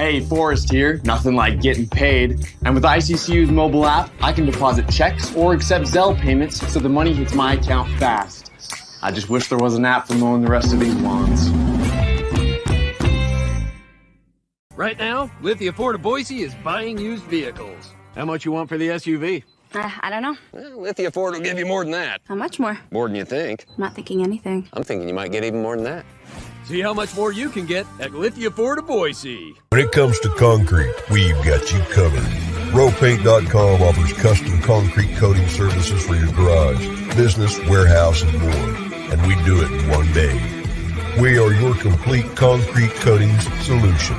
Hey, Forrest here. Nothing like getting paid. And with ICCU's mobile app, I can deposit checks or accept Zelle payments so the money hits my account fast. I just wish there was an app for mowing the rest of these lawns. Right now, Lithia Ford of Boise is buying used vehicles. How much you want for the SUV? I don't know. Well, Lithia Ford will give you more than that. How much more? More than you think. I'm not thinking anything. I'm thinking you might get even more than that. See how much more you can get at Lithia Ford of Boise. When it comes to concrete, we've got you covered. RowPaint.com offers custom concrete coating services for your garage, business, warehouse, and more. And we do it in one day. We are your complete concrete coatings solution.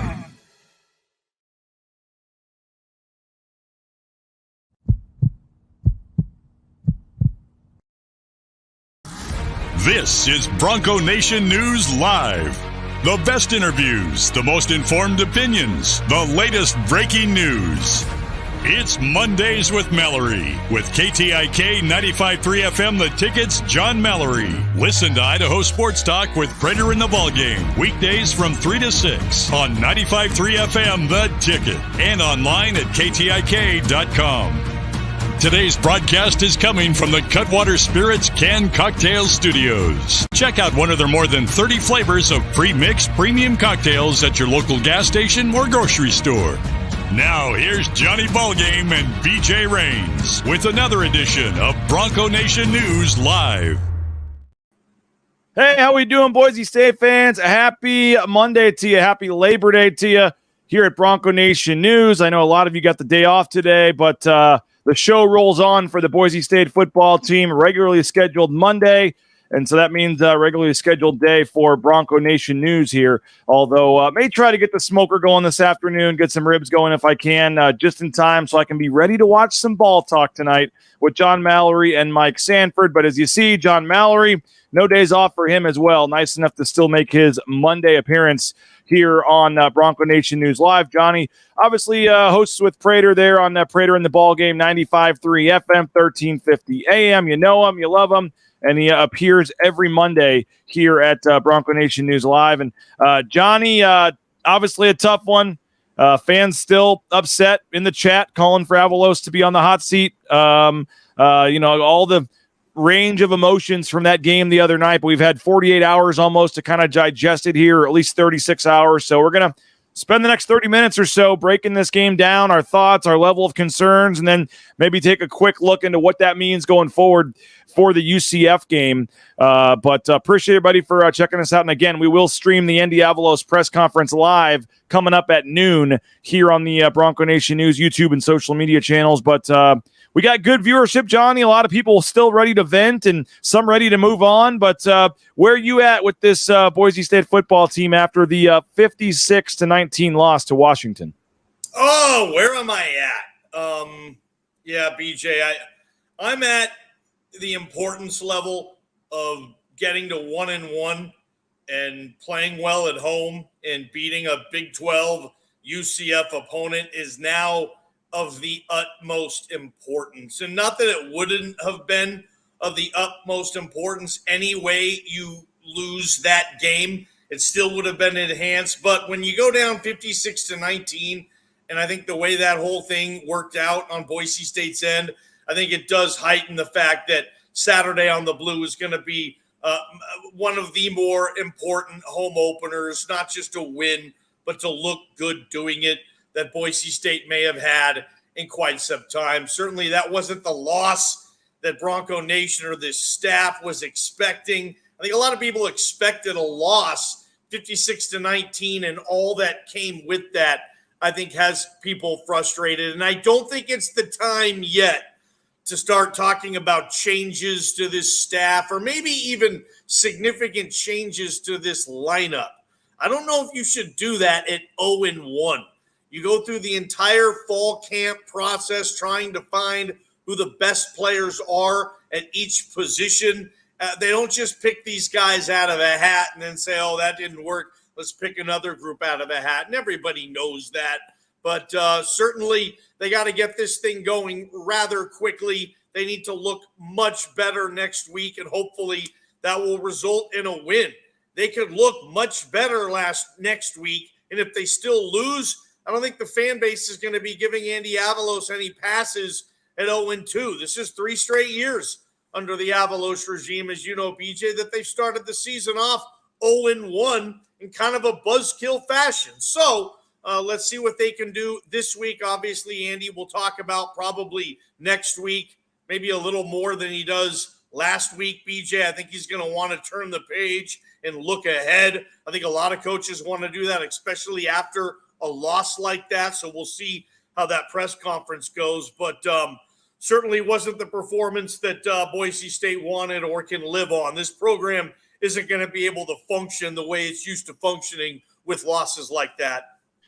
This is Bronco Nation News Live. The best interviews, the most informed opinions, the latest breaking news. It's Mondays with Mallory with KTIK 95.3 FM The Ticket's John Mallory. Listen to Idaho Sports Talk with Prater in the Ballgame. Weekdays from 3 to 6 on 95.3 FM The Ticket and online at KTIK.com. Today's broadcast is coming from the Cutwater Spirits Canned Cocktail Studios. Check out one of their more than 30 flavors of pre-mixed premium cocktails at your local gas station or grocery store. Now, here's Johnny Ballgame and BJ Rains with another edition of Bronco Nation News Live. Hey, how we doing, Boise State fans? A happy Monday to you. Happy Labor Day to you here at Bronco Nation News. I know a lot of you got the day off today, but the show rolls on for the Boise State football team, regularly scheduled Monday, and so that means a regularly scheduled day for Bronco Nation News here, although may try to get the smoker going this afternoon, get some ribs going if I can, just in time so I can be ready to watch some ball talk tonight with John Mallory and Mike Sanford. But as you see, John Mallory, no days off for him as well. Nice enough to still make his Monday appearance here on Bronco Nation News Live. Johnny obviously hosts with Prater there on Prater in the Ballgame, 95.3 FM, 1350 AM. You know him, you love him, and he appears every Monday here at Bronco Nation News Live. And Johnny, obviously a tough one. Fans still upset in the chat, calling for Avalos to be on the hot seat. All the range of emotions from that game the other night, but we've had 48 hours almost to kind of digest it here, or at least 36 hours. So we're going to spend the next 30 minutes or so breaking this game down, our thoughts, our level of concerns, and then maybe take a quick look into what that means going forward for the UCF game. But appreciate everybody for checking us out. And again, we will stream the Andy Avalos press conference live coming up at noon here on the Bronco Nation News YouTube and social media channels. But we got good viewership, Johnny. A lot of people still ready to vent and some ready to move on. But where are you at with this Boise State football team after the 56-19 loss to Washington? Oh, where am I at? BJ, I'm at the importance level of getting to 1-1 and playing well at home and beating a Big 12 UCF opponent is now of the utmost importance. And not that it wouldn't have been of the utmost importance any way you lose that game. It still would have been enhanced. But when you go down 56-19, and I think the way that whole thing worked out on Boise State's end, I think it does heighten the fact that Saturday on the Blue is going to be one of the more important home openers, not just to win, but to look good doing it, that Boise State may have had in quite some time. Certainly that wasn't the loss that Bronco Nation or this staff was expecting. I think a lot of people expected a loss, 56-19, and all that came with that, I think, has people frustrated. And I don't think it's the time yet to start talking about changes to this staff or maybe even significant changes to this lineup. I don't know if you should do that at 0-1. You go through the entire fall camp process trying to find who the best players are at each position. They don't just pick these guys out of a hat and then say, oh, that didn't work. Let's pick another group out of a hat. And everybody knows that. But certainly they got to get this thing going rather quickly. They need to look much better next week, and hopefully that will result in a win. They could look much better next week, and if they still lose, I don't think the fan base is going to be giving Andy Avalos any passes at 0-2. This is 3 straight years under the Avalos regime, as you know, BJ, that they've started the season off 0-1 in kind of a buzzkill fashion. So let's see what they can do this week. Obviously, Andy will talk about probably next week, maybe a little more than he does last week, BJ. I think he's going to want to turn the page and look ahead. I think a lot of coaches want to do that, especially after a loss like that. So we'll see how that press conference goes. But certainly wasn't the performance that Boise State wanted or can live on. This program isn't going to be able to function the way it's used to functioning with losses like that.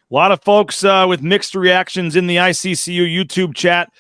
A lot of folks with mixed reactions in the ICCU YouTube chat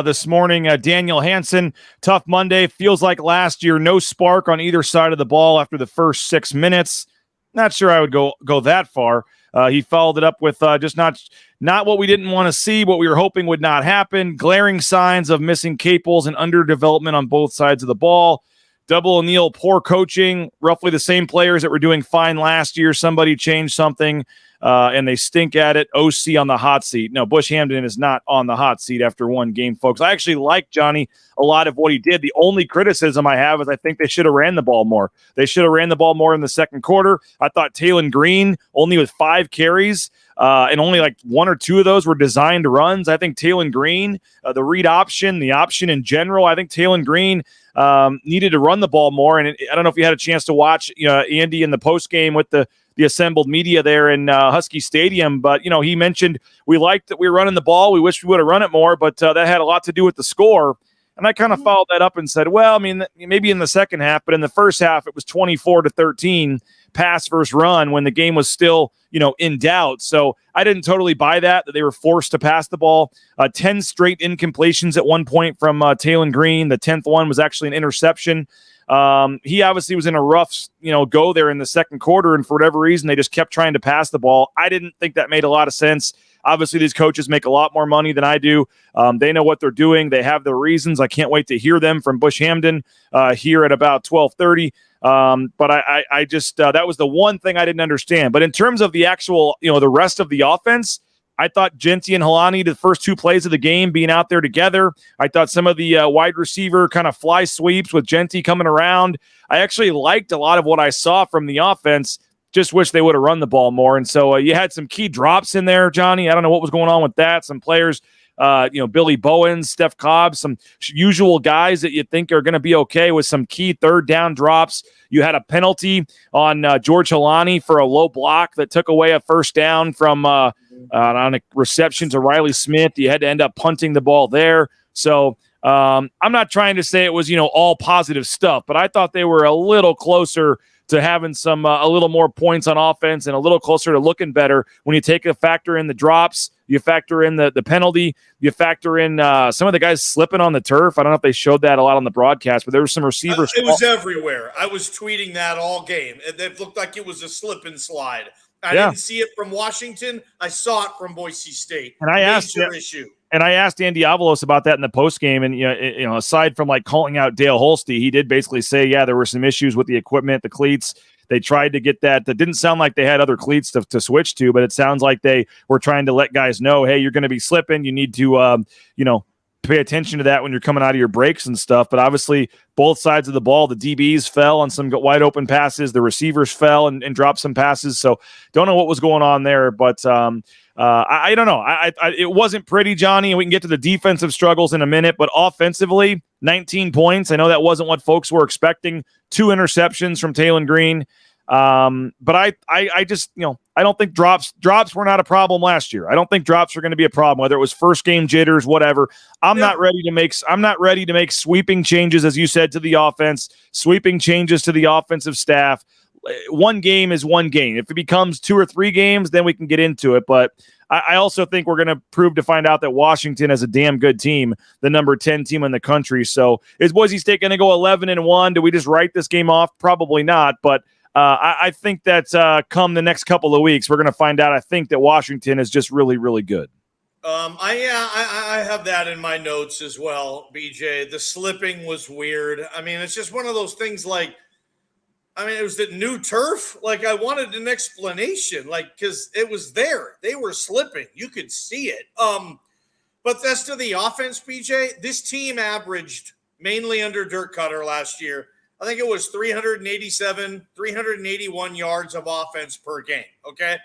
this morning. Daniel Hansen, tough Monday. Feels like last year, no spark on either side of the ball after the first 6 minutes. Not sure I would go that far. He followed it up with just not what we didn't want to see, what we were hoping would not happen. Glaring signs of missing Caples and underdevelopment on both sides of the ball. Double O'Neill, poor coaching, roughly the same players that were doing fine last year. Somebody changed something, and they stink at it. OC on the hot seat. No, Bush Hamden is not on the hot seat after one game, folks. I actually like Johnny a lot of what he did. The only criticism I have is I think they should have ran the ball more. They should have ran the ball more in the second quarter. I thought Talon Green, only with 5 carries, and only like 1 or 2 of those were designed runs. I think Talon Green, the read option, the option in general, I think Talon Green needed to run the ball more. And I don't know if you had a chance to watch Andy in the post game with the assembled media there in Husky Stadium, but he mentioned we liked that we were running the ball. We wish we would have run it more, but that had a lot to do with the score. And I kind of followed that up and said, well, I mean, maybe in the second half, but in the first half, it was 24-13 pass versus run when the game was still, in doubt. So I didn't totally buy that they were forced to pass the ball. 10 straight incompletions at one point from Talon Green. The 10th one was actually an interception. He obviously was in a rough, go there in the second quarter, and for whatever reason, they just kept trying to pass the ball. I didn't think that made a lot of sense. Obviously, these coaches make a lot more money than I do. They know what they're doing. They have their reasons. I can't wait to hear them from Bush Hamden here at about 12:30. But I just that was the one thing I didn't understand. But in terms of the actual, the rest of the offense, I thought Genty and Helani, the first 2 plays of the game, being out there together. I thought some of the wide receiver kind of fly sweeps with Genty coming around. I actually liked a lot of what I saw from the offense. Just wish they would have run the ball more. And so you had some key drops in there, Johnny. I don't know what was going on with that. Some players, Billy Bowens, Steph Cobb, some usual guys that you think are going to be okay with some key third down drops. You had a penalty on George Helani for a low block that took away a first down from on a reception to Riley Smith. You had to end up punting the ball there. So I'm not trying to say it was, all positive stuff, but I thought they were a little closer to having some a little more points on offense and a little closer to looking better when you take a factor in the drops, you factor in the penalty, you factor in some of the guys slipping on the turf. I don't know if they showed that a lot on the broadcast, but there were some receivers. It was everywhere. I was tweeting that all game. It looked like it was a slip and slide. I didn't see it from Washington. I saw it from Boise State. And I asked Andy Avalos about that in the post game, and aside from like calling out Dale Holste, he did basically say, yeah, there were some issues with the equipment, the cleats. They tried to get that. That didn't sound like they had other cleats to switch to, but it sounds like they were trying to let guys know, hey, you're going to be slipping. You need to, pay attention to that when you're coming out of your breaks and stuff. But obviously, both sides of the ball, the DBs fell on some wide open passes. The receivers fell and dropped some passes. So don't know what was going on there, but I don't know. It wasn't pretty, Johnny, and we can get to the defensive struggles in a minute, but offensively, 19 points. I know that wasn't what folks were expecting. 2 interceptions from Talon Green. But I just, I don't think drops were not a problem last year. I don't think drops are going to be a problem, whether it was first game jitters, whatever. I'm not ready to make sweeping changes, as you said, to the offense, sweeping changes to the offensive staff. One game is one game. If it becomes 2 or 3 games, then we can get into it. But I also think we're going to find out that Washington is a damn good team, the number 10 team in the country. So is Boise State going to go 11-1? Do we just write this game off? Probably not. But I think that come the next couple of weeks, we're going to find out. I think that Washington is just really, really good. I have that in my notes as well, BJ. The slipping was weird. I mean, it's just one of those things like I mean, it was the new turf. Like, I wanted an explanation, like, because it was there. They were slipping. You could see it. But that's to the offense, BJ. This team averaged, mainly under Dirk Cutter last year, I think it was 387, 381 yards of offense per game, okay?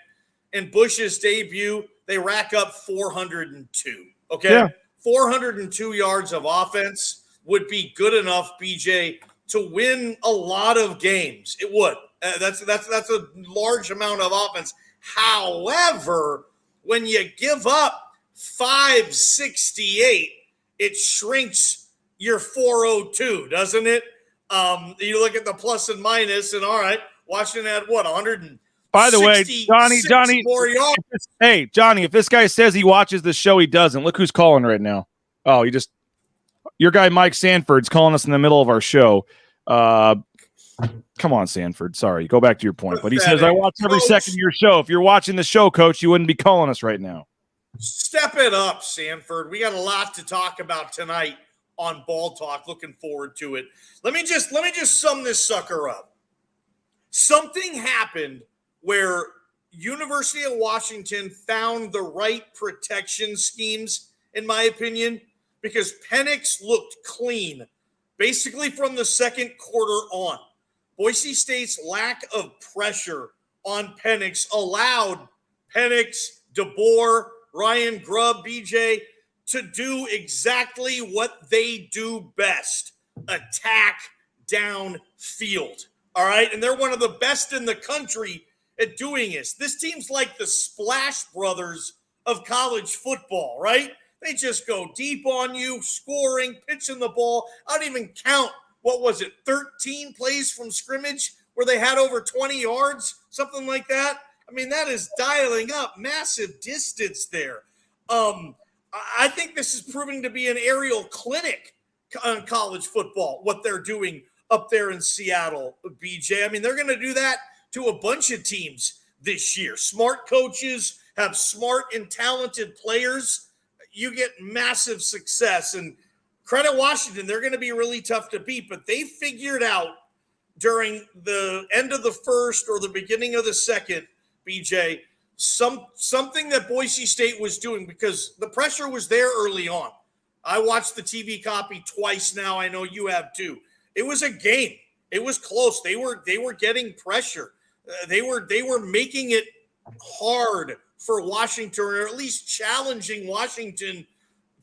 In Bush's debut, they rack up 402, okay? Yeah. 402 yards of offense would be good enough, BJ, to win a lot of games. It would. That's a large amount of offense. However, when you give up 568, it shrinks your 402, doesn't it? You look at the plus and minus, and all right, Washington had what, 100. By the way, Johnny, more yards. Hey, Johnny, if this guy says he watches the show, he doesn't. Look who's calling right now. Oh, your guy Mike Sanford's calling us in the middle of our show. Come on, Sanford. Sorry, go back to your point. But he says, I watch every second of your show. If you're watching the show, Coach, you wouldn't be calling us right now. Step it up, Sanford. We got a lot to talk about tonight on Ball Talk. Looking forward to it. Let me just sum this sucker up. Something happened where University of Washington found the right protection schemes, in my opinion, because Penix looked clean basically from the second quarter on. Boise State's lack of pressure on Penix allowed Penix, DeBoer, Ryan Grubb, BJ, to do exactly what they do best, attack downfield. All right? And they're one of the best in the country at doing this. This team's like the Splash Brothers of college football, right? They just go deep on you, scoring, pitching the ball. I don't even count, 13 plays from scrimmage where they had over 20 yards, something like that. I mean, that is dialing up massive distance there. I think this is proving to be an aerial clinic on college football, what they're doing up there in Seattle, BJ. I mean, they're going to do that to a bunch of teams this year. Smart coaches have smart and talented players. You get massive success. And credit Washington, they're going to be really tough to beat, but they figured out during the end of the first or the beginning of the second, BJ, something that Boise State was doing, because the pressure was there early on. I watched the TV copy twice now. I know you have too. It was a game. It was close. They were getting pressure. They were making it hard for Washington, or at least challenging Washington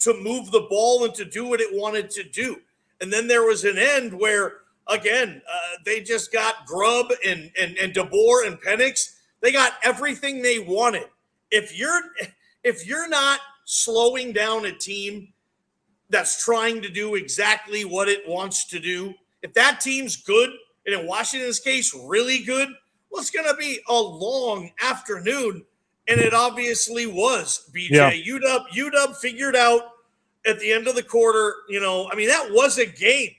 to move the ball and to do what it wanted to do. And then there was an end where, again, they just got Grubb and DeBoer and Penix. They got everything they wanted. If you're not slowing down a team that's trying to do exactly what it wants to do, if that team's good, and in Washington's case, really good, well, it's going to be a long afternoon, and it obviously was, BJ. Yeah. UW figured out at the end of the quarter, that was a game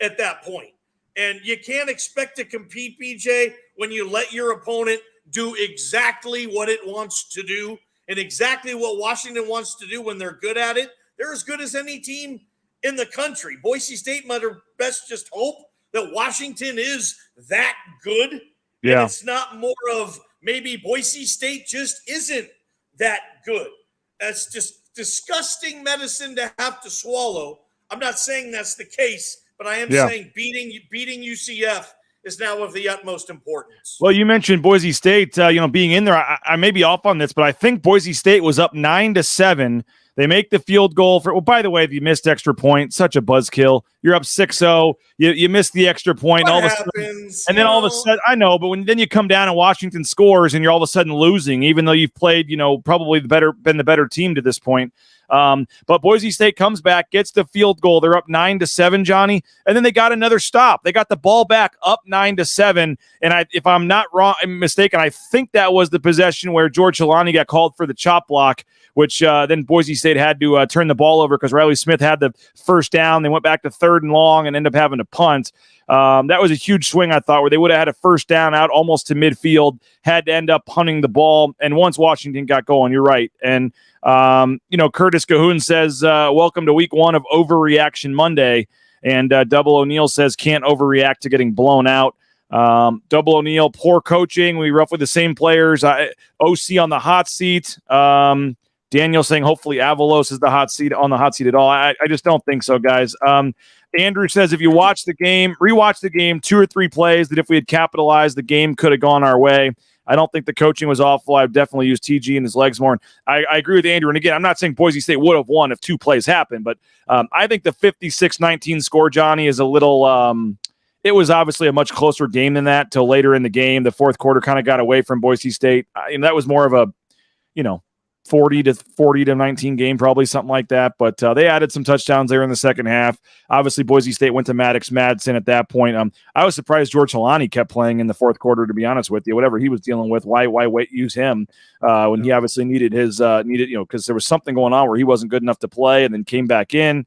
at that point. And you can't expect to compete, BJ, when you let your opponent do exactly what it wants to do and exactly what Washington wants to do when they're good at it. They're as good as any team in the country. Boise State might best just hope that Washington is that good. Yeah. And it's not more of maybe Boise State just isn't that good. That's just disgusting medicine to have to swallow. I'm not saying that's the case, but I am saying beating UCF is now of the utmost importance. Well, you mentioned Boise State, being in there. I may be off on this, but I think Boise State was up 9-7. They make the field goal for. Well, by the way, if you missed extra point, such a buzzkill. You're up 6-0. You missed the extra point. All of a sudden, and then all of a sudden, I know, but then you come down and Washington scores, and you're all of a sudden losing, even though you've played, probably been the better team to this point. But Boise State comes back, gets the field goal. They're up 9-7, Johnny, and then they got another stop. They got the ball back up 9-7. And if I'm not mistaken, I think that was the possession where George Helani got called for the chop block, which then Boise State had to turn the ball over because Riley Smith had the first down. They went back to 3rd and long and ended up having to punt. That was a huge swing, I thought, where they would have had a first down out almost to midfield, had to end up punting the ball. And once Washington got going, you're right. And, Curtis Cahoon says, welcome to week 1 of Overreaction Monday. And Double O'Neill says, can't overreact to getting blown out. Double O'Neill, poor coaching. We roughly the same players. OC on the hot seat. Daniel saying hopefully Avalos is on the hot seat at all. I just don't think so, guys. Andrew says if you rewatch the game, 2 or 3 plays that if we had capitalized, the game could have gone our way. I don't think the coaching was awful. I've definitely used TG and his legs more. And I agree with Andrew. And again, I'm not saying Boise State would have won if 2 plays happened, but I think the 56-19 score, Johnny, is a little it was obviously a much closer game than that till later in the game. The fourth quarter kind of got away from Boise State. And that was more of a, 40 to 19 game, probably something like that. But they added some touchdowns there in the second half. Obviously, Boise State went to Maddox Madsen at that point. I was surprised George Helani kept playing in the fourth quarter, to be honest with you. Whatever he was dealing with, why use him when he obviously needed because there was something going on where he wasn't good enough to play and then came back in.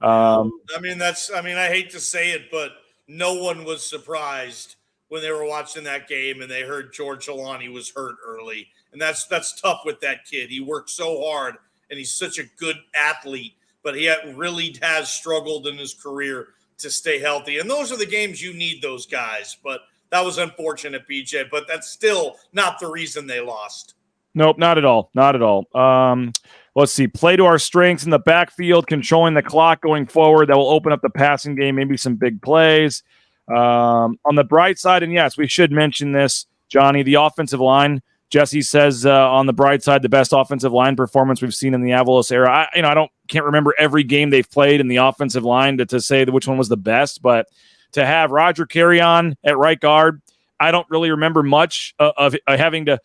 I hate to say it, but no one was surprised when they were watching that game and they heard George Helani was hurt early. And that's tough with that kid. He worked so hard, and he's such a good athlete, but he really has struggled in his career to stay healthy. And those are the games you need those guys. But that was unfortunate, BJ. But that's still not the reason they lost. Nope, not at all. Not at all. Let's see. Play to our strengths in the backfield, controlling the clock going forward. That will open up the passing game, maybe some big plays. On the bright side, and yes, we should mention this, Johnny, the offensive line. Jesse says on the bright side, the best offensive line performance we've seen in the Avalos era. I can't remember every game they've played in the offensive line to say which one was the best, but to have Roger Carrion at right guard, I don't really remember much of having to,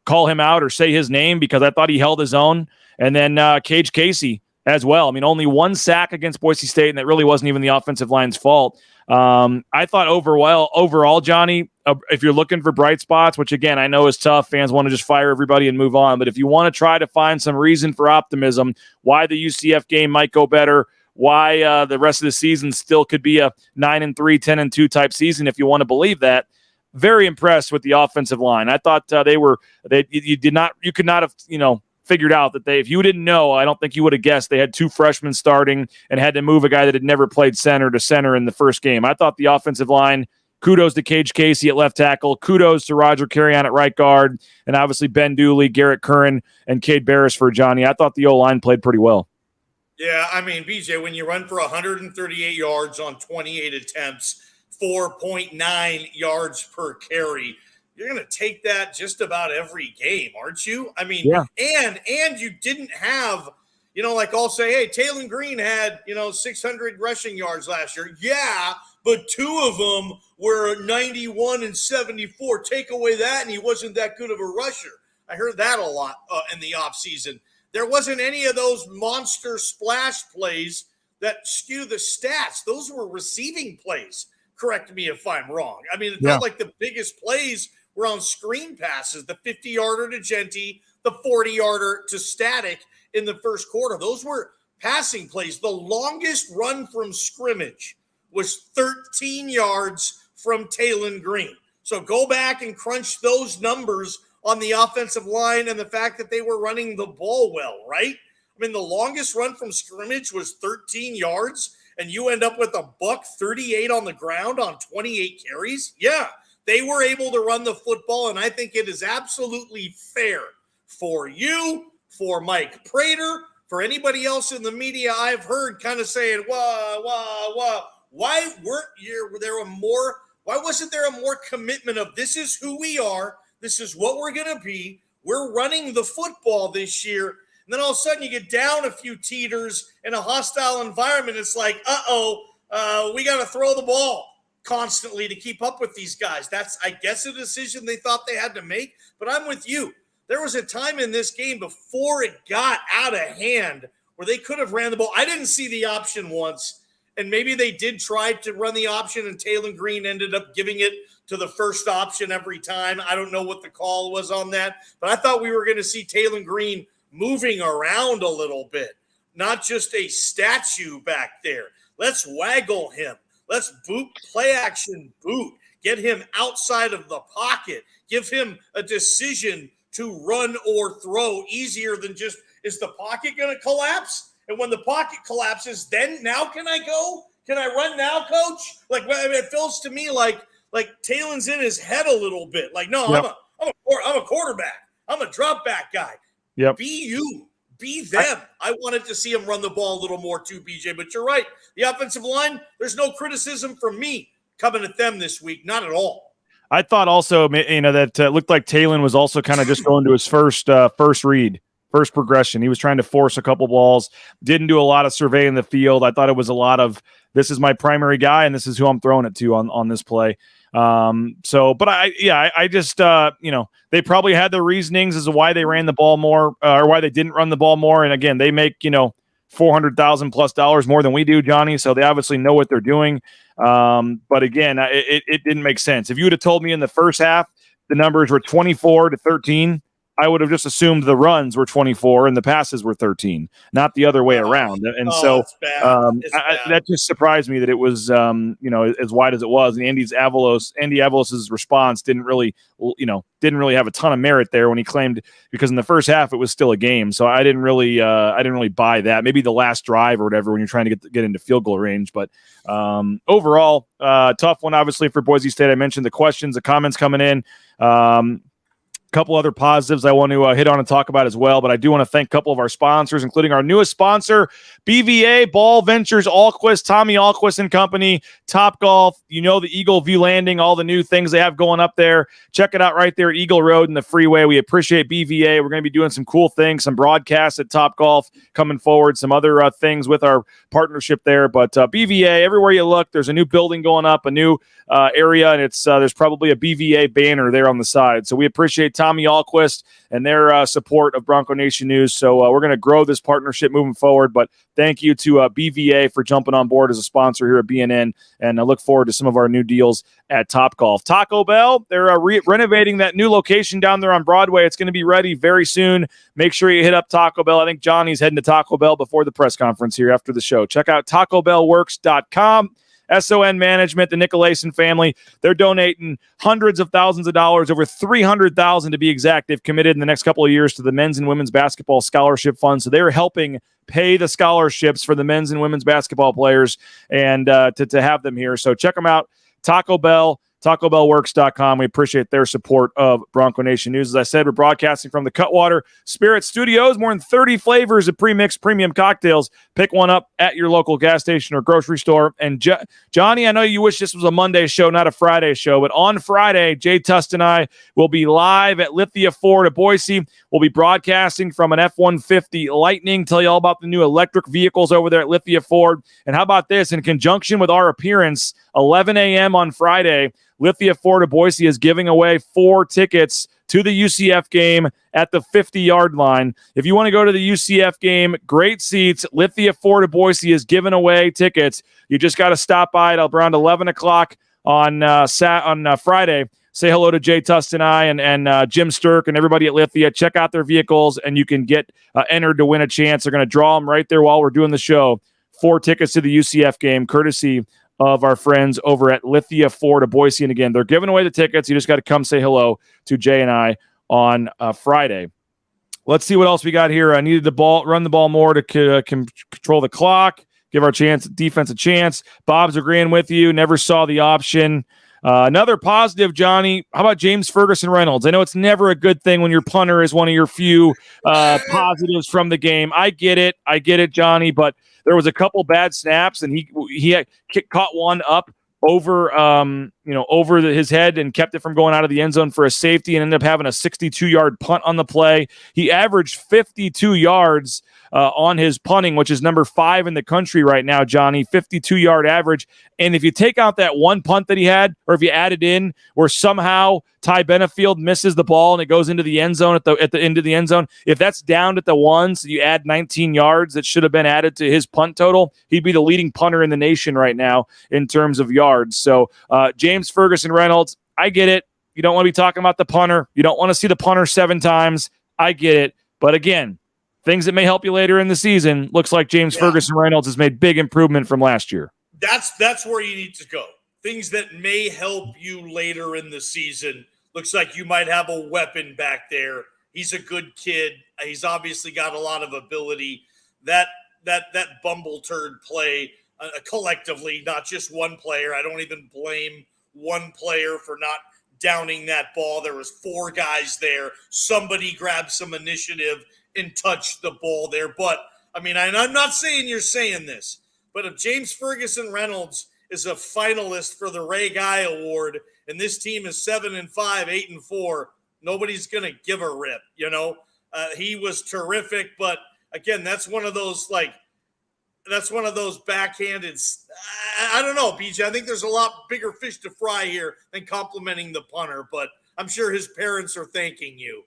call him out or say his name because I thought he held his own. And then Cage Casey as well. Only 1 sack against Boise State, and that really wasn't even the offensive line's fault. I thought overall, Johnny, if you're looking for bright spots, which again, I know is tough, fans want to just fire everybody and move on. But if you want to try to find some reason for optimism, why the UCF game might go better, why the rest of the season still could be a 9-3, 10-2 type season, if you want to believe that, very impressed with the offensive line. I thought you could not have, figured out that if you didn't know, I don't think you would have guessed they had 2 freshmen starting and had to move a guy that had never played center to center in the first game. I thought the offensive line, kudos to Cage Casey at left tackle, kudos to Roger Carrion at right guard, and obviously Ben Dooley, Garrett Curran, and Cade Beresford, Johnny. I thought the O-line played pretty well. Yeah, BJ, when you run for 138 yards on 28 attempts, 4.9 yards per carry, you're going to take that just about every game, aren't you? Yeah. And you didn't have, like I'll say, hey, Taylor Green had, 600 rushing yards last year. Yeah, but 2 of them were 91 and 74. Take away that, and he wasn't that good of a rusher. I heard that a lot in the offseason. There wasn't any of those monster splash plays that skew the stats. Those were receiving plays. Correct me if I'm wrong. It's not like the biggest plays were on screen passes, the 50-yarder to Genty, the 40-yarder to Static in the first quarter. Those were passing plays. The longest run from scrimmage was 13 yards from Taylor Green. So go back and crunch those numbers on the offensive line and the fact that they were running the ball well, right? The longest run from scrimmage was 13 yards, and you end up with a $138 on the ground on 28 carries? Yeah. They were able to run the football, and I think it is absolutely fair for you, for Mike Prater, for anybody else in the media I've heard kind of saying, why wasn't there a more commitment of this is who we are, this is what we're going to be, we're running the football this year, and then all of a sudden you get down a few teeters in a hostile environment, it's like, we got to throw the ball constantly to keep up with these guys. That's, I guess, a decision they thought they had to make. But I'm with you. There was a time in this game before it got out of hand where they could have ran the ball. I didn't see the option once, and maybe they did try to run the option, and Taylor Green ended up giving it to the first option every time. I don't know what the call was on that, but I thought we were going to see Taylor Green moving around a little bit, not just a statue back there. Let's waggle him. Let's play action boot, get him outside of the pocket, give him a decision to run or throw easier than just, is the pocket going to collapse? And when the pocket collapses, then now can I go? Can I run now, coach? It feels to me like like Talen's in his head a little bit. Like, no, Yep. I'm a quarterback. I'm a drop back guy. Yep. Be you. Be them. I wanted to see him run the ball a little more too, BJ, but you're right. The offensive line, there's no criticism from me coming at them this week. Not at all. I thought also, that looked like Talen was also kind of just going to his first progression. He was trying to force a couple balls, didn't do a lot of surveying the field. I thought it was a lot of, this is my primary guy and this is who I'm throwing it to on this play. But I just, they probably had the reasonings as to why they ran the ball more or why they didn't run the ball more. And again, they make, $400,000+ more than we do, Johnny. So they obviously know what they're doing. But again, it didn't make sense. If you would have told me in the first half, the numbers were 24-13, I would have just assumed the runs were 24 and the passes were 13, not the other way around. And that just surprised me that it was, as wide as it was. And Andy Avalos's response didn't really have a ton of merit there when he claimed, because in the first half it was still a game. So I didn't really buy that. Maybe the last drive or whatever when you're trying to get into field goal range. But overall, tough one obviously for Boise State. I mentioned the questions, the comments coming in. Couple other positives I want to hit on and talk about as well, but I do want to thank a couple of our sponsors, including our newest sponsor, BVA, Ball Ventures, Alquist, Tommy Alquist and Company, Top Golf, the Eagle View Landing, all the new things they have going up there. Check it out right there at Eagle Road and the freeway. We appreciate BVA. We're going to be doing some cool things, some broadcasts at Top Golf coming forward, some other things with our partnership there. But BVA, everywhere you look, there's a new building going up, a new area, and it's there's probably a BVA banner there on the side. So we appreciate Tommy Alquist and their support of Bronco Nation News. So we're going to grow this partnership moving forward. But thank you to BVA for jumping on board as a sponsor here at BNN. And I look forward to some of our new deals at Topgolf. Taco Bell, they're renovating that new location down there on Broadway. It's going to be ready very soon. Make sure you hit up Taco Bell. I think Johnny's heading to Taco Bell before the press conference here after the show. Check out TacoBellWorks.com. SON Management, the Nicolason family, they're donating hundreds of thousands of dollars, over $300,000 to be exact. They've committed in the next couple of years to the men's and women's basketball scholarship fund. So they're helping pay the scholarships for the men's and women's basketball players and to have them here. So check them out. Taco Bell, TacoBellWorks.com. We appreciate their support of Bronco Nation News. As I said, we're broadcasting from the Cutwater Spirit Studios. More than 30 flavors of pre-mixed premium cocktails. Pick one up at your local gas station or grocery store. And Johnny, I know you wish this was a Monday show, not a Friday show, but on Friday, Jay Tust and I will be live at Lithia Ford of Boise. We'll be broadcasting from an F-150 Lightning, tell you all about the new electric vehicles over there at Lithia Ford. And how about this? In conjunction with our appearance, 11 a.m. on Friday, Lithia Ford of Boise is giving away 4 tickets to the UCF game at the 50-yard line. If you want to go to the UCF game, great seats. Lithia Ford of Boise is giving away tickets. You just got to stop by at around 11 o'clock on Friday. Say hello to Jay Tust and I and Jim Sturk and everybody at Lithia. Check out their vehicles, and you can get entered to win a chance. They're going to draw them right there while we're doing the show. 4 tickets to the UCF game, courtesy of our friends over at Lithia Ford of Boise. And again, they're giving away the tickets. You just got to come say hello to Jay and I on Friday. Let's see what else we got here. I needed the ball, run the ball more to control the clock, give our defense a chance. Bob's agreeing with you. Never saw the option. Another positive, Johnny. How about James Ferguson Reynolds? I know it's never a good thing when your punter is one of your few positives from the game. I get it, Johnny, but there was a couple bad snaps, and he had caught one up over his head and kept it from going out of the end zone for a safety, and ended up having a 62-yard punt on the play. He averaged 52 yards on his punting, which is number 5 in the country right now, Johnny. 52-yard average. And if you take out that one punt that he had, or if you add it in where somehow Ty Benefield misses the ball and it goes into the end zone at the end of the end zone, if that's down at the 1, so you add 19 yards that should have been added to his punt total, he'd be the leading punter in the nation right now in terms of yards. So James Ferguson Reynolds, I get it. You don't want to be talking about the punter. You don't want to see the punter 7 times. I get it. But again, things that may help you later in the season, looks like James Ferguson Reynolds has made big improvement from last year. That's where you need to go. Things that may help you later in the season. Looks like you might have a weapon back there. He's a good kid. He's obviously got a lot of ability. That bumble turd play collectively, not just one player. I don't even blame one player for not downing that ball. There was 4 guys there. Somebody grabbed some initiative and touched the ball there. But, I mean, I'm not saying you're saying this, but if James Ferguson Reynolds is a finalist for the Ray Guy Award and this team is 7-5, 8-4, nobody's going to give a rip, you know? He was terrific, but again, that's one of those backhanded. I don't know, BJ. I think there's a lot bigger fish to fry here than complimenting the punter, but I'm sure his parents are thanking you.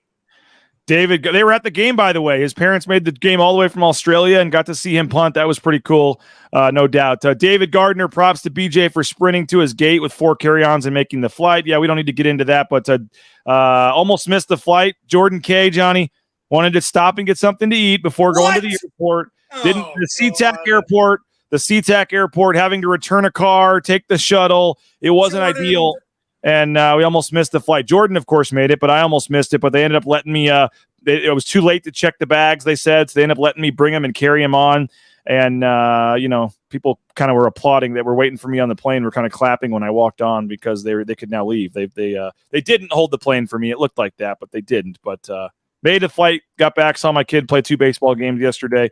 David, they were at the game, by the way. His parents made the game all the way from Australia and got to see him punt. That was pretty cool, no doubt. David Gardner, props to BJ for sprinting to his gate with 4 carry-ons and making the flight. Yeah, we don't need to get into that, but almost missed the flight. Jordan K, Johnny, wanted to stop and get something to eat before going to the airport. The SeaTac airport, having to return a car, take the shuttle. It wasn't ideal. And we almost missed the flight. Jordan, of course, made it, but I almost missed it. But they ended up letting me it was too late to check the bags, they said. So they ended up letting me bring them and carry them on. And, people kind of were applauding. They were waiting for me on the plane. Were kind of clapping when I walked on because they could now leave. They didn't hold the plane for me. It looked like that, but they didn't. But made the flight, got back, saw my kid play 2 baseball games yesterday.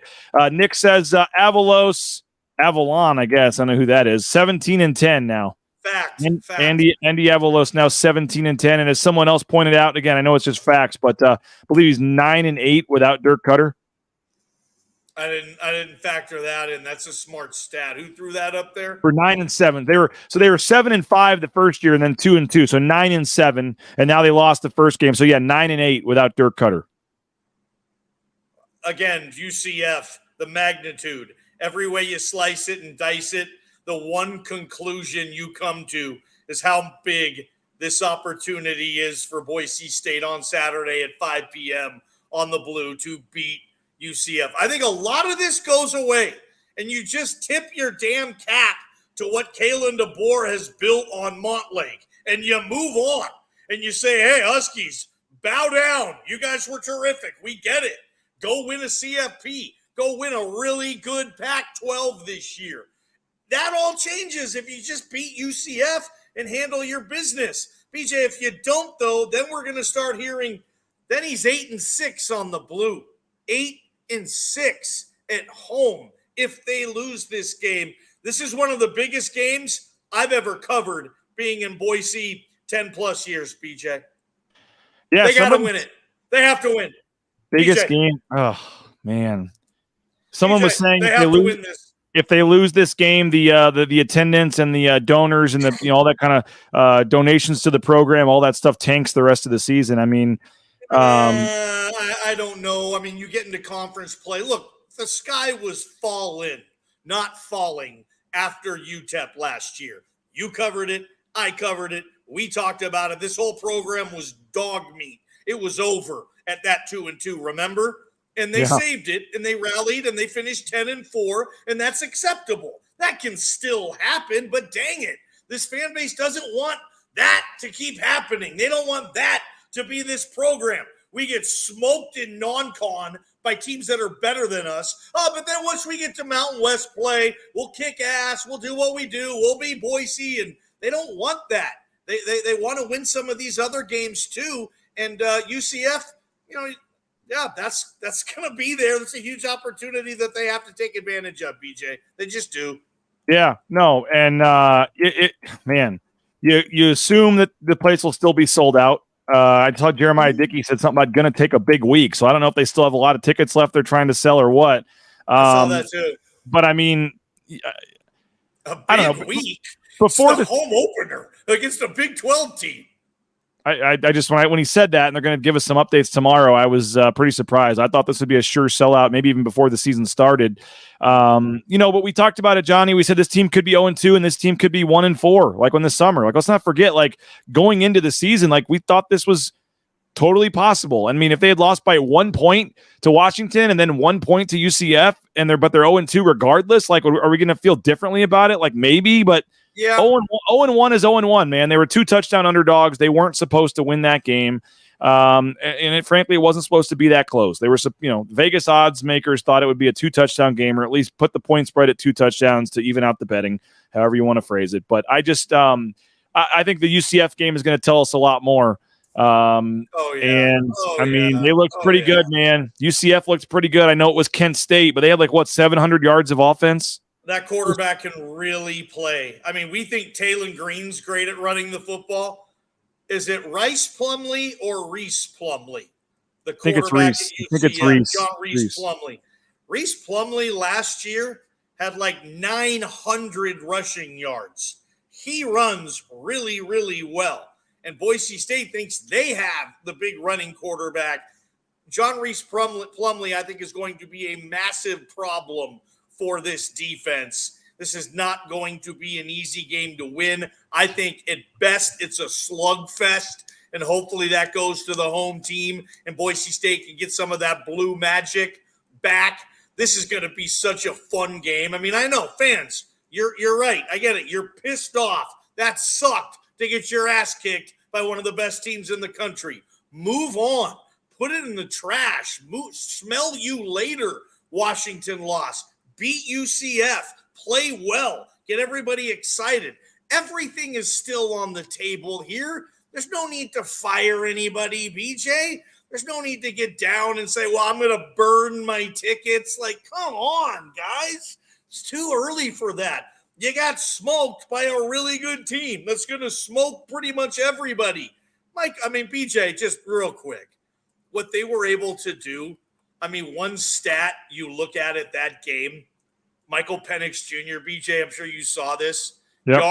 Nick says Avalon, I guess. I don't know who that is. 17-10 now. Fact. Andy Avalos now 17-10, and as someone else pointed out, again, I know it's just facts, but I believe he's 9-8 without Dirk Cutter. I didn't factor that in. That's a smart stat. Who threw that up there? For 9-7, they were 7-5 the first year, and then 2-2, so 9-7, and now they lost the first game. So yeah, 9-8 without Dirk Cutter. Again, UCF, the magnitude. Every way you slice it and dice it, the one conclusion you come to is how big this opportunity is for Boise State on Saturday at 5 p.m. on the Blue to beat UCF. I think a lot of this goes away, and you just tip your damn cap to what Kalen DeBoer has built on Montlake, and you move on, and you say, hey, Huskies, bow down. You guys were terrific. We get it. Go win a CFP. Go win a really good Pac-12 this year. That all changes if you just beat UCF and handle your business. BJ, if you don't, though, then we're going to start hearing, then he's 8-6 on the Blue. 8-6 at home if they lose this game. This is one of the biggest games I've ever covered being in Boise 10-plus years, BJ. Yeah, they got to win it. They have to win. Biggest BJ. game. Oh, man. Someone BJ, was saying they have to win this. If they lose this game, the attendance and the donors and the all that kind of donations to the program, all that stuff tanks the rest of the season. I mean, I don't know. I mean, you get into conference play. Look, the sky was not falling after UTEP last year. You covered it. I covered it. We talked about it. This whole program was dog meat. It was over at that 2-2. Remember? And they saved it, and they rallied, and they finished 10-4, and that's acceptable. That can still happen, but dang it, this fan base doesn't want that to keep happening. They don't want that to be this program. We get smoked in non-con by teams that are better than us. Oh, but then once we get to Mountain West play, we'll kick ass. We'll do what we do. We'll be Boise, and they don't want that. They want to win some of these other games too. And UCF, yeah, that's going to be there. That's a huge opportunity that they have to take advantage of, BJ. They just do. Yeah, no, and man, you assume that the place will still be sold out. I saw Jeremiah Dickey said something about going to take a big week, so I don't know if they still have a lot of tickets left they're trying to sell or what. I saw that too. But I mean, I don't know. Week before the home opener against a Big 12 team. I just when he said that and they're going to give us some updates tomorrow, I was pretty surprised. I thought this would be a sure sellout, maybe even before the season started. But we talked about it, Johnny. We said this team could be 0-2 and this team could be 1-4, like in the summer. Like, let's not forget, like going into the season, like we thought this was totally possible. I mean, if they had lost by 1 point to Washington and then 1 point to UCF, but they're 0-2 regardless, like are we going to feel differently about it? Like maybe, but. Yeah, 0-1 is 0-1, man. They were 2 touchdown underdogs. They weren't supposed to win that game, frankly, it wasn't supposed to be that close. They were, Vegas odds makers thought it would be a 2 touchdown game, or at least put the point spread at 2 touchdowns to even out the betting, however you want to phrase it. But I just, I think the UCF game is going to tell us a lot more. And I mean, they looked pretty good, man. UCF looked pretty good. I know it was Kent State, but they had 700 yards of offense. That quarterback can really play. I mean, we think Taylon Green's great at running the football. Is it Rice Plumlee or Reese Plumlee? The quarterback I think it's Reese. John Reese Plumlee. Reese Plumlee last year had 900 rushing yards. He runs really, really well. And Boise State thinks they have the big running quarterback. John Reese Plumlee, I think, is going to be a massive problem for this defense. This is not going to be an easy game to win. I think at best it's a slugfest, and hopefully that goes to the home team and Boise State can get some of that blue magic back. This is going to be such a fun game. I mean, I know fans, you're right. I get it. You're pissed off. That sucked to get your ass kicked by one of the best teams in the country. Move on. Put it in the trash. Smell you later. Washington lost. Beat UCF. Play well. Get everybody excited. Everything is still on the table here. There's no need to fire anybody, BJ. There's no need to get down and say, well, I'm going to burn my tickets. Come on, guys. It's too early for that. You got smoked by a really good team that's going to smoke pretty much everybody. BJ, just real quick, what they were able to do, one stat you look at that game, Michael Penix Jr., BJ, I'm sure you saw this. Yep.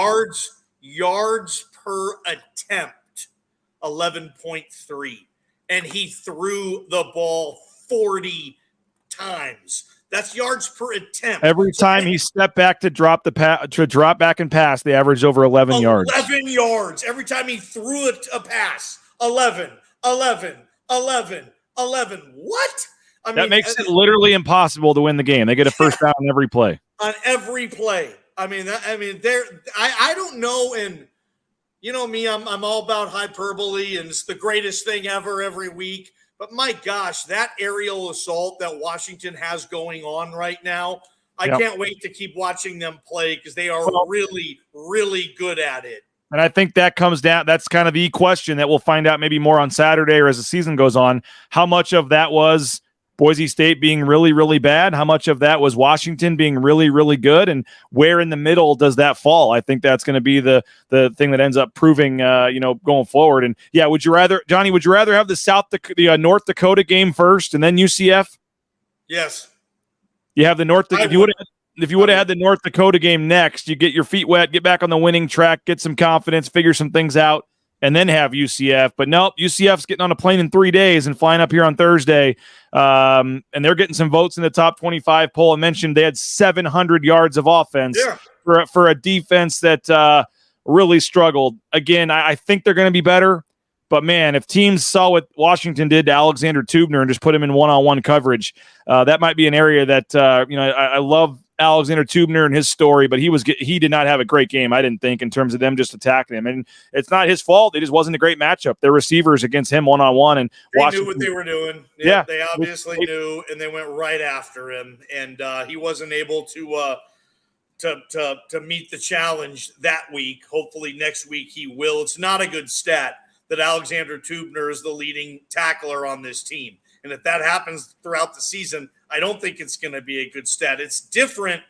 Yards per attempt, 11.3. And he threw the ball 40 times. That's yards per attempt. Every time he stepped back to drop back and pass, they averaged over 11 yards. 11 yards. Every time he threw a pass, 11. What? That makes it literally impossible to win the game. They get a first down on every play. On every play. I don't know, and you know me, I'm all about hyperbole, and it's the greatest thing ever every week. But my gosh, that aerial assault that Washington has going on right now, I can't wait to keep watching them play because they are really, really good at it. And I think that comes down, that's kind of the question that we'll find out maybe more on Saturday or as the season goes on. How much of that was Boise State being really, really bad? How much of that was Washington being really, really good? And where in the middle does that fall? I think that's going to be the thing that ends up proving, going forward. And yeah, Johnny, would you rather have the North Dakota game first and then UCF? Yes. You have the if you would have had the North Dakota game next, you get your feet wet, get back on the winning track, get some confidence, figure some things out, and then have UCF. But nope, UCF's getting on a plane in 3 days and flying up here on Thursday. And they're getting some votes in the top 25 poll. I mentioned they had 700 yards of offense for a defense that really struggled. Again, I think they're going to be better. But, man, if teams saw what Washington did to Alexander Tubner and just put him in one-on-one coverage, that might be an area that, I love Alexander Tubner and his story, but he did not have a great game, I didn't think, in terms of them just attacking him. And it's not his fault. It just wasn't a great matchup. Their receivers against him one-on-one. And they knew what they were doing. Yeah, they obviously knew, and they went right after him. And he wasn't able to meet the challenge that week. Hopefully next week he will. It's not a good stat that Alexander Tubner is the leading tackler on this team. And if that happens throughout the season, I don't think it's going to be a good stat. It's different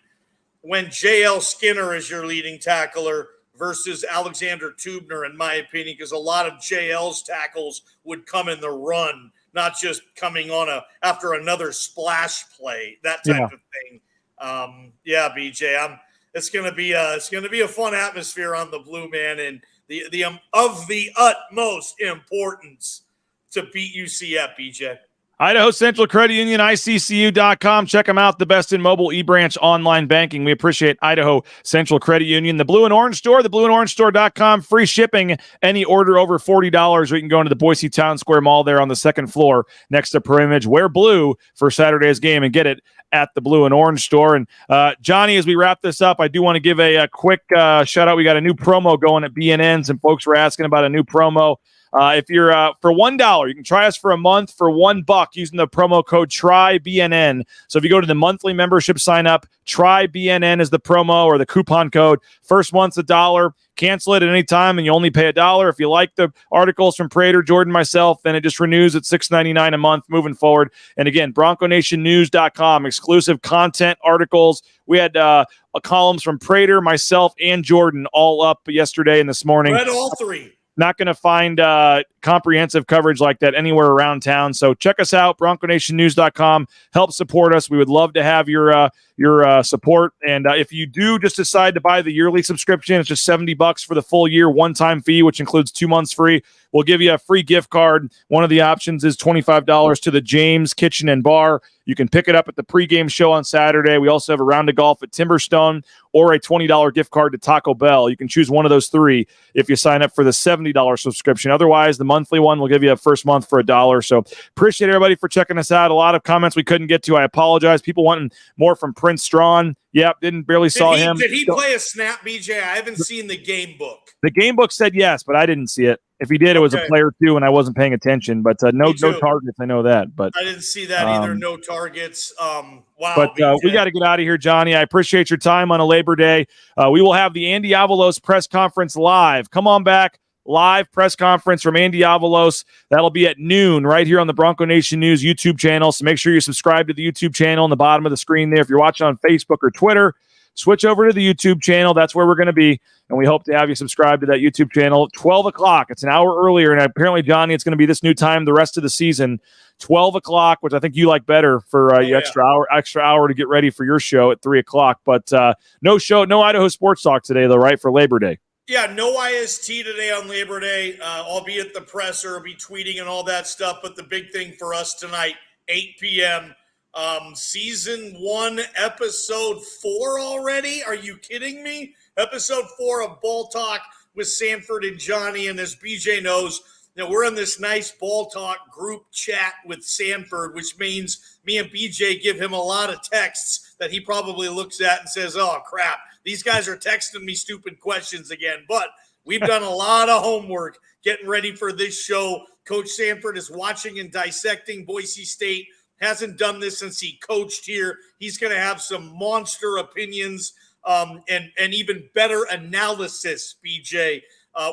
when J.L. Skinner is your leading tackler versus Alexander Tubner, in my opinion, because a lot of J.L.'s tackles would come in the run, not just coming on after another splash play, that type of thing. BJ, it's going to be a fun atmosphere on the Blue Man, and the of the utmost importance to beat UCF, BJ. Idaho Central Credit Union, ICCU.com. Check them out. The best in mobile eBranch online banking. We appreciate Idaho Central Credit Union. The Blue and Orange Store, theblueandorangestore.com. Free shipping. Any order over $40, or you can go into the Boise Town Square Mall there on the second floor next to Perimage. Wear blue for Saturday's game and get it at the Blue and Orange Store. And Johnny, as we wrap this up, I do want to give a quick shout out. We got a new promo going at BNN. Some folks were asking about a new promo. If you're for $1, you can try us for a month for $1 using the promo code TRYBNN. So if you go to the monthly membership sign up, TRYBNN is the promo or the coupon code. First month's $1. Cancel it at any time, and you only pay $1. If you like the articles from Prater, Jordan, myself, then it just renews at $6.99 a month moving forward. And again, BroncoNationNews.com, exclusive content, articles. We had columns from Prater, myself, and Jordan all up yesterday and this morning. Read all three. Not going to find comprehensive coverage like that anywhere around town. So check us out, BroncoNationNews.com. Help support us. We would love to have your support. And if you do just decide to buy the yearly subscription, it's just $70 for the full year, one-time fee, which includes 2 months free. We'll give you a free gift card. One of the options is $25 to the James Kitchen and Bar. You can pick it up at the pregame show on Saturday. We also have a round of golf at Timberstone or a $20 gift card to Taco Bell. You can choose one of those three if you sign up for the $70 subscription. Otherwise, the monthly one will give you a first month for $1. So appreciate everybody for checking us out. A lot of comments we couldn't get to. I apologize. People wanting more from Prince Strawn. Yep, saw him. Did he play a snap, BJ? I haven't seen the game book. The game book said yes, but I didn't see it. If he did, it was a player too, and I wasn't paying attention. But no targets. I know that. But I didn't see that either. No targets. Wow. But we got to get out of here, Johnny. I appreciate your time on a Labor Day. We will have the Andy Avalos press conference live. Come on back. Live press conference from Andy Avalos. That'll be at noon right here on the Bronco Nation News YouTube channel. So make sure you subscribe to the YouTube channel on the bottom of the screen there. If you're watching on Facebook or Twitter, switch over to the YouTube channel. That's where we're going to be. And we hope to have you subscribe to that YouTube channel. 12 o'clock. It's an hour earlier. And apparently, Johnny, it's going to be this new time the rest of the season. 12 o'clock, which I think you like better for extra hour to get ready for your show at 3 o'clock. But no Idaho Sports Talk today, though, right, for Labor Day. Yeah, no IST today on Labor Day, albeit the presser will be tweeting and all that stuff. But the big thing for us tonight, 8 p.m., Season 1, Episode 4 already? Are you kidding me? Episode 4 of Ball Talk with Sanford and Johnny. And as BJ knows, we're in this nice Ball Talk group chat with Sanford, which means me and BJ give him a lot of texts that he probably looks at and says, oh, crap. These guys are texting me stupid questions again, but we've done a lot of homework getting ready for this show. Coach Sanford is watching and dissecting Boise State. Hasn't done this since he coached here. He's going to have some monster opinions and even better analysis, BJ,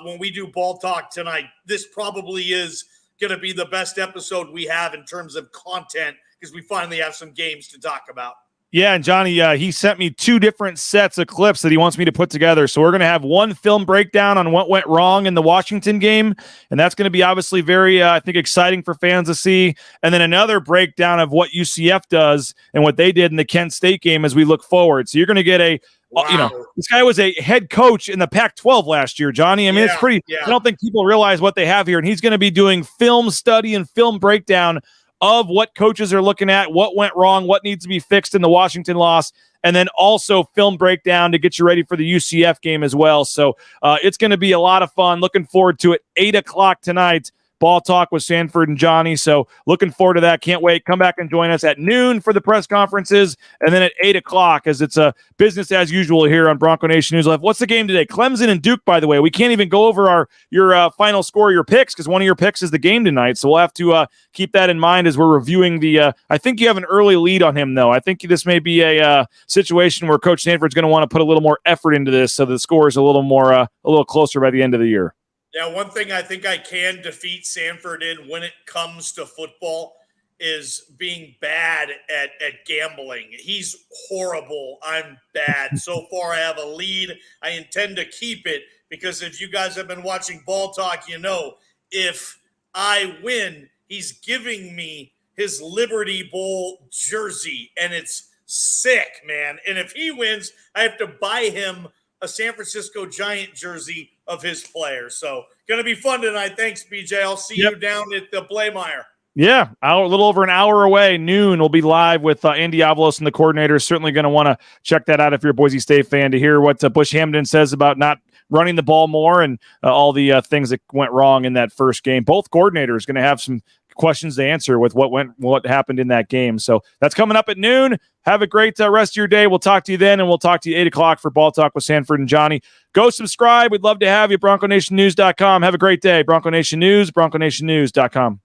when we do Ball Talk tonight. This probably is going to be the best episode we have in terms of content because we finally have some games to talk about. Yeah, and Johnny, he sent me 2 different sets of clips that he wants me to put together. So we're going to have one film breakdown on what went wrong in the Washington game, and that's going to be obviously very, I think, exciting for fans to see. And then another breakdown of what UCF does and what they did in the Kent State game as we look forward. So you're going to get wow. This guy was a head coach in the Pac-12 last year, Johnny. I mean, it's pretty. Yeah. I don't think people realize what they have here, and he's going to be doing film study and film breakdown of what coaches are looking at, what went wrong, what needs to be fixed in the Washington loss, and then also film breakdown to get you ready for the UCF game as well. So it's going to be a lot of fun. Looking forward to it. 8 o'clock tonight. Ball Talk with Sanford and Johnny. So looking forward to that. Can't wait. Come back and join us at noon for the press conferences, and then at 8 o'clock as it's a business as usual here on Bronco Nation News Live. What's the game today? Clemson and Duke, by the way. We can't even go over your final score, your picks, because one of your picks is the game tonight. So we'll have to keep that in mind as we're reviewing the I think you have an early lead on him, though. I think this may be a situation where Coach Sanford's going to want to put a little more effort into this so the score is a little closer by the end of the year. Yeah, one thing I think I can defeat Sanford in when it comes to football is being bad at gambling. He's horrible. I'm bad. So far, I have a lead. I intend to keep it because if you guys have been watching Ball Talk, you know if I win, he's giving me his Liberty Bowl jersey, and it's sick, man. And if he wins, I have to buy him a San Francisco Giant jersey of his players. So going to be fun tonight. Thanks, BJ. I'll see you down at the Blaymire. Yeah, a little over an hour away. Noon, we'll be live with Andy Avalos and the coordinator. Certainly going to want to check that out if you're a Boise State fan to hear what Bush Hamden says about not running the ball more and all the things that went wrong in that first game. Both coordinators going to have some questions to answer with what happened in that game. So that's coming up at noon. Have a great rest of your day. We'll talk to you then, and we'll talk to you 8 o'clock for Ball Talk with Sanford and Johnny. Go subscribe. We'd love to have you. BroncoNationNews.com. Have a great day. Bronco Nation News, BroncoNationNews.com.